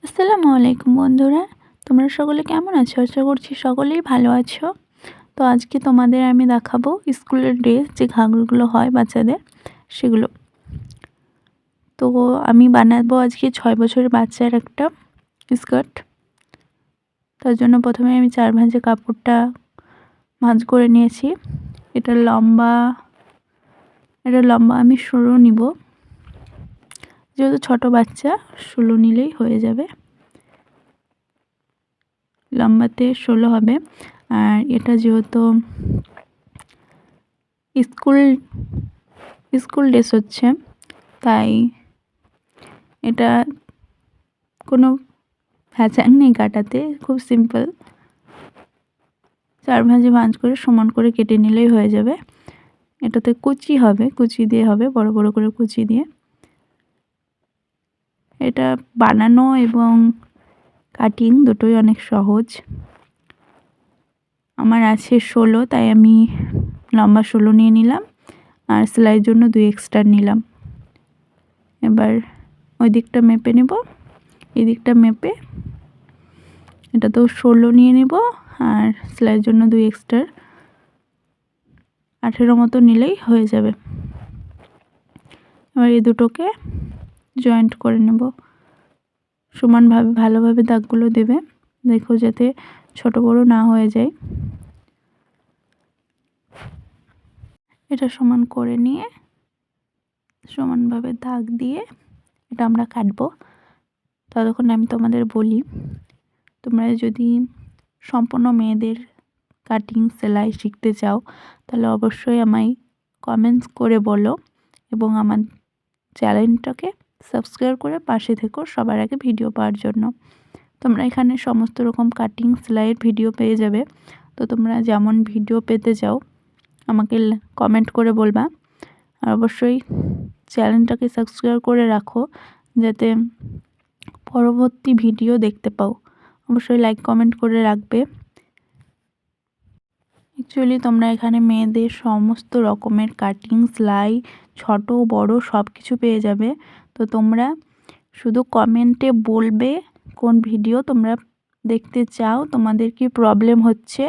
আসসালামু আলাইকুম বন্ধুরা, তোমরা সকলে কেমন আছো? আশা করছি সকলেই ভালো আছো। তো আজকে তোমাদের আমি দেখাবো স্কুলের ড্রেস, যে ঘাগরগুলো হয় বাচ্চাদের সেগুলো। তো আমি বানাবো আজকে 6 বছরের বাচ্চার একটা স্কার্ট। তার জন্য প্রথমে আমি 4 ভাঁজে কাপড়টা ভাঁজ করে নিয়েছি। এটার লম্বা আমি 16 নিব, যেহেতু ছোট বাচ্চা 16 নিলেই হয়ে যাবে। লম্বাতে 16 হবে। আর এটা যেহেতু স্কুল ড্রেস হচ্ছে, তাই এটা কোনো ভ্যাচাং নেই কাটাতে, খুব সিম্পল। 4 ভাঁজে ভাঁজ করে সমান করে কেটে নিলেই হয়ে যাবে। এটাতে কুচি হবে, কুচি দিয়ে হবে, বড় বড় করে কুচি দিয়ে। এটা বানানো এবং কাটিং দুটোই অনেক সহজ। আমার আছে 16, তাই আমি লম্বা 16 নিয়ে নিলাম, আর সেলাইয়ের জন্য 2 এক্সট্রা নিলাম। এবার ওই দিকটা মেপে নেব, এই দিকটা মেপে এটা তো 16 নিয়ে নেব, আর সেলাইয়ের জন্য 2 এক্সট্রা 18 মতো নিলেই হয়ে যাবে। এবার এই দুটোকে জয়েন্ট করে নেব, সমানভাবে ভালোভাবে দাগগুলো দেবে, দেখো যাতে ছোট বড় না হয়ে যায়। এটা সমান করে নিয়ে সমানভাবে দাগ দিয়ে এটা আমরা কাটবো। ততক্ষণ আমি তোমাদের বলি, তোমরা যদি সম্পূর্ণ মেয়েদের কাটিং সেলাই শিখতে চাও, তাহলে অবশ্যই আমায় কমেন্টস করে বলো, এবং আমার চ্যানেলটাকে সাবস্ক্রাইব করে পাশে থেকো সবার আগে ভিডিও পাওয়ার জন্য। তোমরা এখানে সমস্ত রকম কাটিং সেলাইয়ের ভিডিও পেয়ে যাবে। তো তোমরা যেমন ভিডিও পেতে চাও আমাকে কমেন্ট করে বলবা, আর অবশ্যই চ্যানেলটাকে সাবস্ক্রাইব করে রাখো, যাতে পরবর্তী ভিডিও দেখতে পাও। অবশ্যই লাইক কমেন্ট করে রাখবে। অ্যাকচুয়ালি তোমরা এখানে মেয়েদের সমস্ত রকমের কাটিং সেলাই, ছোট বড় সব কিছু পেয়ে যাবে। তো তোমরা শুধু কমেন্টে বলবে কোন ভিডিও তোমরা দেখতে চাও, তোমাদের কি প্রবলেম হচ্ছে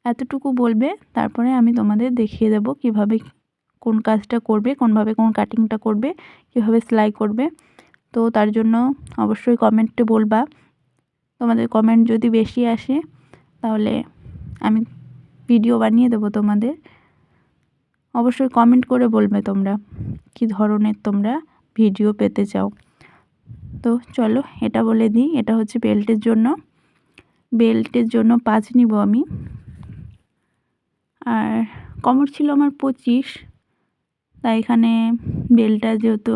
এতটুকু বলবে, তারপরে আমি তোমাদের দেখিয়ে দেব কিভাবে কোন কাজটা করবে, কোনভাবে কোন কাটিংটা করবে, কিভাবে সেলাই করবে। তো তার জন্য অবশ্যই কমেন্টে বলবা। তোমাদের কমেন্ট যদি বেশি আসে তাহলে আমি ভিডিও বানিয়ে দেবো তোমাদের। অবশ্যই কমেন্ট করে বলবে তোমরা কি ধরনের তোমরা ভিডিও পেতে চাও। তো চলো এটা বলে দিই, এটা হচ্ছে বেল্টের জন্য 5 নিব আমি। আর কোমর ছিল আমার 25, তাই এখানে বেল্টটা যেহেতু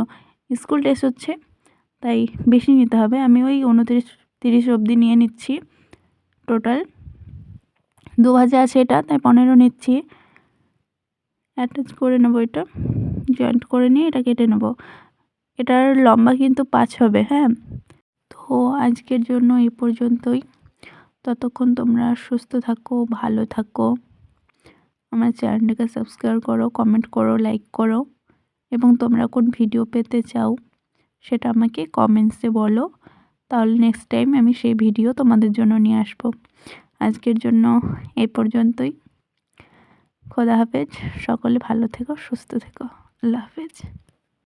স্কুল ড্রেস হচ্ছে তাই বেশি নিতে হবে। আমি ওই 29-30 অবধি নিয়ে নিচ্ছি। টোটাল 2 ভাঁজে আছে এটা, তাই 15 নিচ্ছি। অ্যাটাচ করে নেবো, এটা জয়েন্ট করে নিয়ে এটা কেটে নেব। এটার লম্বা কিন্তু 5 হবে। হ্যাঁ, তো আজকের জন্য এই পর্যন্তই। ততক্ষণ তোমরা সুস্থ থাকো, ভালো থাকো। আমার চ্যানেলটাকে সাবস্ক্রাইব করো, কমেন্ট করো, লাইক করো, এবং তোমরা কোন ভিডিও পেতে চাও সেটা আমাকে কমেন্টসে বলো, তাহলে নেক্সট টাইম আমি সেই ভিডিও তোমাদের জন্য নিয়ে আসবো। আজকের জন্য এই পর্যন্তই। খোদা হাফেজ, সকলে ভালো থেকো, সুস্থ থেকো। আল্লাহ হাফেজ।